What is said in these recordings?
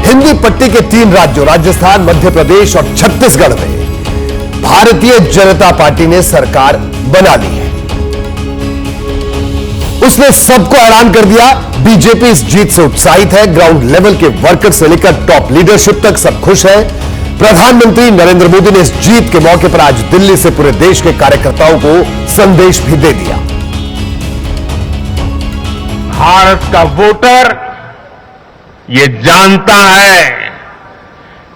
हिंदी पट्टी के 3 राज्यों राजस्थान, मध्य प्रदेश और छत्तीसगढ़ में भारतीय जनता पार्टी ने सरकार बना ली है। उसने सबको ऐलान कर दिया। बीजेपी इस जीत से उत्साहित है। ग्राउंड लेवल के वर्कर से लेकर टॉप लीडरशिप तक सब खुश है। प्रधानमंत्री नरेंद्र मोदी ने इस जीत के मौके पर आज दिल्ली से पूरे देश के कार्यकर्ताओं को संदेश भी दे दिया। भारत का वोटर ये जानता है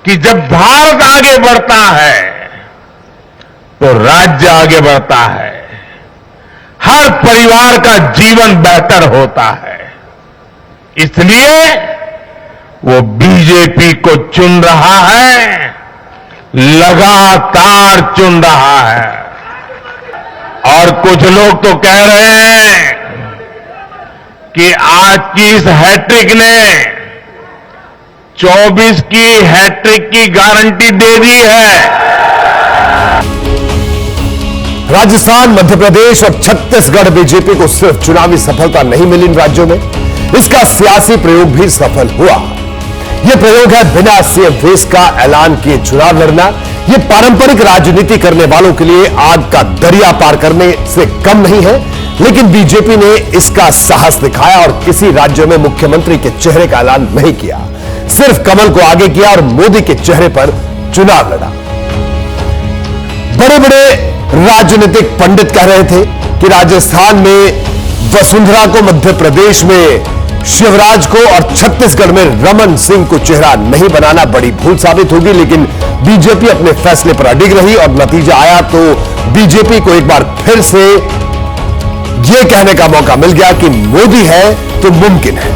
कि जब भारत आगे बढ़ता है तो राज्य आगे बढ़ता है, हर परिवार का जीवन बेहतर होता है। इसलिए वो बीजेपी को चुन रहा है, लगातार चुन रहा है। और कुछ लोग तो कह रहे हैं कि आज की इस हैट्रिक ने 24 की हैट्रिक की गारंटी दे दी है। राजस्थान, मध्य प्रदेश और छत्तीसगढ़ बीजेपी को सिर्फ चुनावी सफलता नहीं मिली इन राज्यों में, इसका सियासी प्रयोग भी सफल हुआ। यह प्रयोग है बिना सीएम फेस का ऐलान किए चुनाव लड़ना। यह पारंपरिक राजनीति करने वालों के लिए आग का दरिया पार करने से कम नहीं है, लेकिन बीजेपी ने इसका साहस दिखाया और किसी राज्य में मुख्यमंत्री के चेहरे का ऐलान नहीं किया, सिर्फ कमल को आगे किया और मोदी के चेहरे पर चुनाव लड़ा। बड़े बड़े राजनीतिक पंडित कह रहे थे कि राजस्थान में वसुंधरा को, मध्य प्रदेश में शिवराज को और छत्तीसगढ़ में रमन सिंह को चेहरा नहीं बनाना बड़ी भूल साबित होगी, लेकिन बीजेपी अपने फैसले पर अडिग रही और नतीजा आया तो बीजेपी को एक बार फिर से यह कहने का मौका मिल गया कि मोदी है तो मुमकिन है।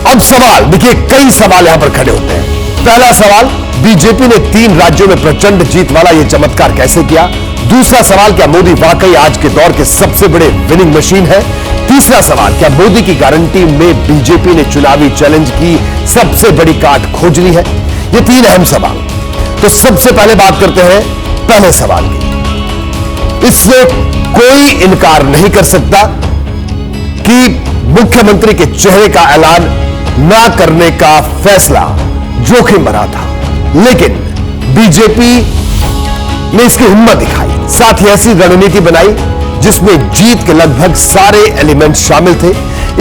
अब सवाल देखिए, कई सवाल यहां पर खड़े होते हैं। पहला सवाल, बीजेपी ने 3 राज्यों में प्रचंड जीत वाला यह चमत्कार कैसे किया? दूसरा सवाल, क्या मोदी वाकई आज के दौर के सबसे बड़े विनिंग मशीन है? तीसरा सवाल, क्या मोदी की गारंटी में बीजेपी ने चुनावी चैलेंज की सबसे बड़ी काट खोज ली है? ये 3 अहम सवाल। तो सबसे पहले बात करते हैं पहले सवाल की। इससे कोई इनकार नहीं कर सकता कि मुख्यमंत्री के चेहरे का ऐलान ना करने का फैसला जोखिम भरा था, लेकिन बीजेपी ने इसकी हिम्मत दिखाई, साथ ही ऐसी रणनीति बनाई जिसमें जीत के लगभग सारे एलिमेंट शामिल थे।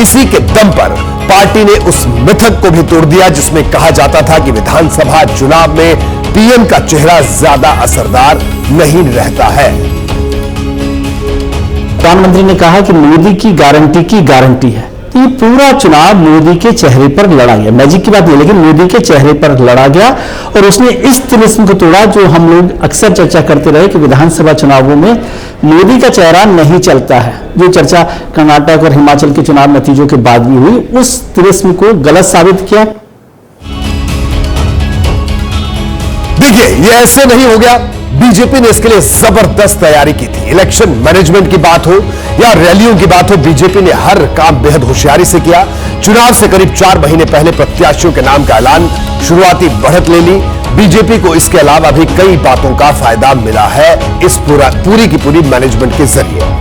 इसी के दम पर पार्टी ने उस मिथक को भी तोड़ दिया जिसमें कहा जाता था कि विधानसभा चुनाव में पीएम का चेहरा ज्यादा असरदार नहीं रहता है। प्रधानमंत्री ने कहा कि मोदी की गारंटी है। तो ये पूरा चुनाव मोदी के चेहरे पर लड़ा गया, मैजिक की बात नहीं, लेकिन मोदी के चेहरे पर लड़ा गया और उसने इस तिलिस्म को तोड़ा जो हम लोग अक्सर चर्चा करते रहे कि विधानसभा चुनावों में मोदी का चेहरा नहीं चलता है। जो चर्चा कर्नाटक और हिमाचल के चुनाव नतीजों के बाद भी हुई, उस तिलिस्म को गलत साबित किया। देखिए, यह ऐसे नहीं हो गया। बीजेपी ने इसके लिए जबरदस्त तैयारी की थी। इलेक्शन मैनेजमेंट की बात हो या रैलियों की बात हो, बीजेपी ने हर काम बेहद होशियारी से किया। चुनाव से करीब 4 महीने पहले प्रत्याशियों के नाम का ऐलान, शुरुआती बढ़त ले ली। बीजेपी को इसके अलावा भी कई बातों का फायदा मिला है इस पूरी की पूरी मैनेजमेंट के जरिए।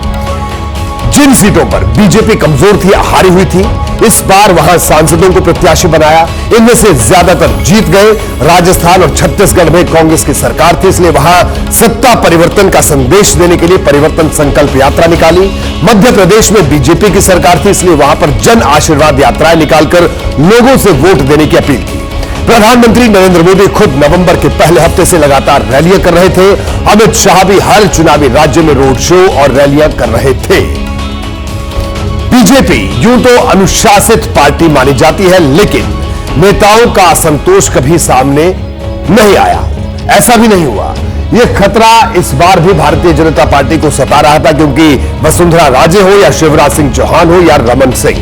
जिन सीटों पर बीजेपी कमजोर थी, हारी हुई थी, इस बार वहां सांसदों को प्रत्याशी बनाया। इनमें से ज्यादातर जीत गए। राजस्थान और छत्तीसगढ़ में कांग्रेस की सरकार थी, इसलिए वहां सत्ता परिवर्तन का संदेश देने के लिए परिवर्तन संकल्प यात्रा निकाली। मध्य प्रदेश में बीजेपी की सरकार थी, इसलिए वहां पर जन आशीर्वाद यात्राएं निकालकर लोगों से वोट देने की अपील की। प्रधानमंत्री नरेंद्र मोदी खुद नवंबर के पहले हफ्ते से लगातार रैलियां कर रहे थे। अमित शाह भी हर चुनावी राज्य में रोड शो और रैलियां कर रहे थे। बीजेपी यूं तो अनुशासित पार्टी मानी जाती है, लेकिन नेताओं का असंतोष कभी सामने नहीं आया। ऐसा भी नहीं हुआ। यह खतरा इस बार भी भारतीय जनता पार्टी को सता रहा था, क्योंकि वसुंधरा राजे हो या शिवराज सिंह चौहान हो या रमन सिंह,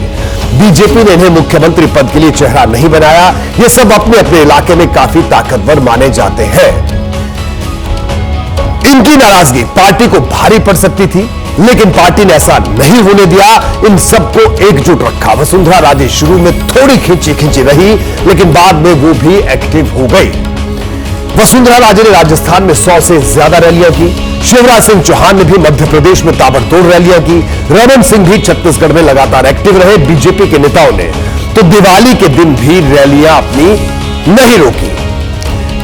बीजेपी ने इन्हें मुख्यमंत्री पद के लिए चेहरा नहीं बनाया। ये सब अपने अपने इलाके में काफी ताकतवर माने जाते हैं। इनकी नाराजगी पार्टी को भारी पड़ सकती थी, लेकिन पार्टी ने ऐसा नहीं होने दिया। इन सबको एकजुट रखा। वसुंधरा राजे शुरू में थोड़ी खींची रही, लेकिन बाद में वो भी एक्टिव हो गई। वसुंधरा राजे ने राजस्थान में 100 से ज्यादा रैलियां की। शिवराज सिंह चौहान ने भी मध्य प्रदेश में ताबड़तोड़ रैलियां की। रमन सिंह भी छत्तीसगढ़ में लगातार एक्टिव रहे। बीजेपी के नेताओं ने तो दिवाली के दिन भी रैलियां अपनी नहीं रोकी।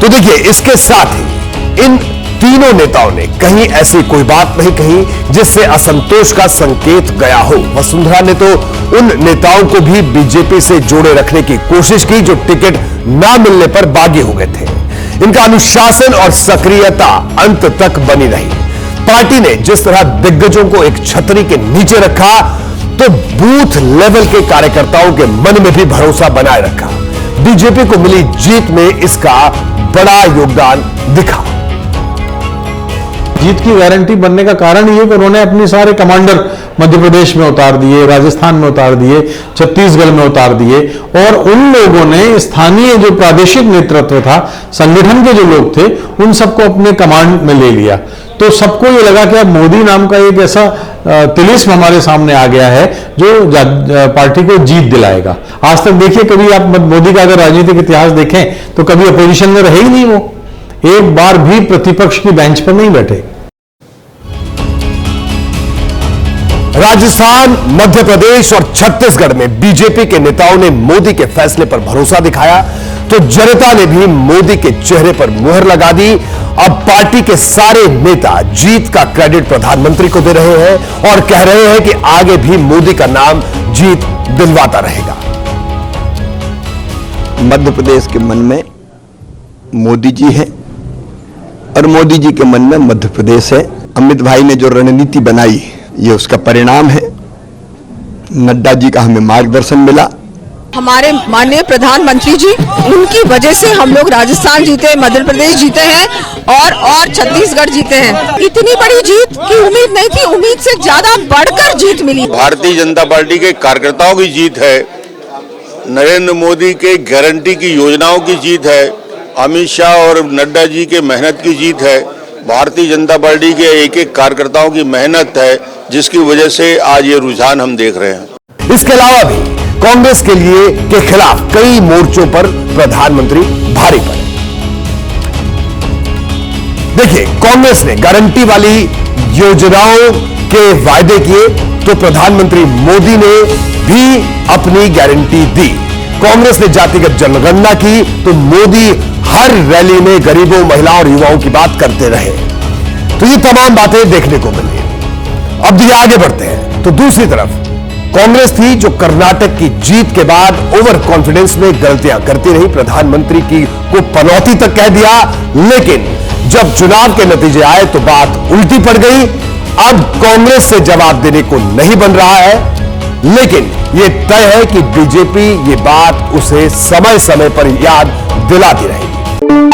तो देखिए, इसके साथ ही इन तीनों नेताओं ने कहीं ऐसी कोई बात नहीं कही जिससे असंतोष का संकेत गया हो। वसुंधरा ने तो उन नेताओं को भी बीजेपी से जोड़े रखने की कोशिश की जो टिकट ना मिलने पर बागी हो गए थे। इनका अनुशासन और सक्रियता अंत तक बनी रही। पार्टी ने जिस तरह दिग्गजों को एक छतरी के नीचे रखा, तो बूथ लेवल के कार्यकर्ताओं के मन में भी भरोसा बनाए रखा। बीजेपी को मिली जीत में इसका बड़ा योगदान दिखा। जीत की गारंटी बनने का कारण ये कि उन्होंने अपने सारे कमांडर मध्य प्रदेश में उतार दिए, राजस्थान में उतार दिए, छत्तीसगढ़ में उतार दिए, और उन लोगों ने स्थानीय जो प्रादेशिक नेतृत्व था, संगठन के जो लोग थे, उन सबको अपने कमांड में ले लिया। तो सबको ये लगा कि अब मोदी नाम का एक ऐसा तिलिस्म हमारे सामने आ गया है जो पार्टी को जीत दिलाएगा। आज तक देखिए, कभी आप मोदी का अगर राजनीतिक इतिहास देखें तो कभी अपोजिशन में रहे ही नहीं, वो एक बार भी प्रतिपक्ष की बेंच पर नहीं बैठे। राजस्थान, मध्य प्रदेश और छत्तीसगढ़ में बीजेपी के नेताओं ने मोदी के फैसले पर भरोसा दिखाया, तो जनता ने भी मोदी के चेहरे पर मुहर लगा दी। अब पार्टी के सारे नेता जीत का क्रेडिट प्रधानमंत्री को दे रहे हैं और कह रहे हैं कि आगे भी मोदी का नाम जीत दिलवाता रहेगा। मध्य प्रदेश के मन में मोदी जी हैं और मोदी जी के मन में मध्य प्रदेश है। अमित भाई ने जो रणनीति बनाई, ये उसका परिणाम है। नड्डा जी का हमें मार्गदर्शन मिला। हमारे माननीय प्रधानमंत्री जी, उनकी वजह से हम लोग राजस्थान जीते, मध्य प्रदेश जीते हैं और छत्तीसगढ़ जीते हैं। इतनी बड़ी जीत की उम्मीद नहीं थी, उम्मीद से ज्यादा बढ़कर जीत मिली। भारतीय जनता पार्टी के कार्यकर्ताओं की जीत है, नरेंद्र मोदी के गारंटी की योजनाओं की जीत है, अमित शाह और नड्डा जी के मेहनत की जीत है, भारतीय जनता पार्टी के एक एक कार्यकर्ताओं की मेहनत है, जिसकी वजह से आज ये रुझान हम देख रहे हैं। इसके अलावा भी कांग्रेस के खिलाफ कई मोर्चों पर प्रधानमंत्री भारी पड़े। देखिए, कांग्रेस ने गारंटी वाली योजनाओं के वायदे किए, तो प्रधानमंत्री मोदी ने भी अपनी गारंटी दी। कांग्रेस ने जातिगत जनगणना की, तो मोदी हर रैली में गरीबों, महिलाओं और युवाओं की बात करते रहे। तो ये तमाम बातें देखने को मिली। अब ये आगे बढ़ते हैं, तो दूसरी तरफ कांग्रेस थी जो कर्नाटक की जीत के बाद ओवर कॉन्फिडेंस में गलतियां करती रही, प्रधानमंत्री को पनौती तक कह दिया। लेकिन जब चुनाव के नतीजे आए तो बात उल्टी पड़ गई। अब कांग्रेस से जवाब देने को नहीं बन रहा है, लेकिन यह तय है कि बीजेपी ये बात उसे समय समय पर याद दिलाती रहेगी।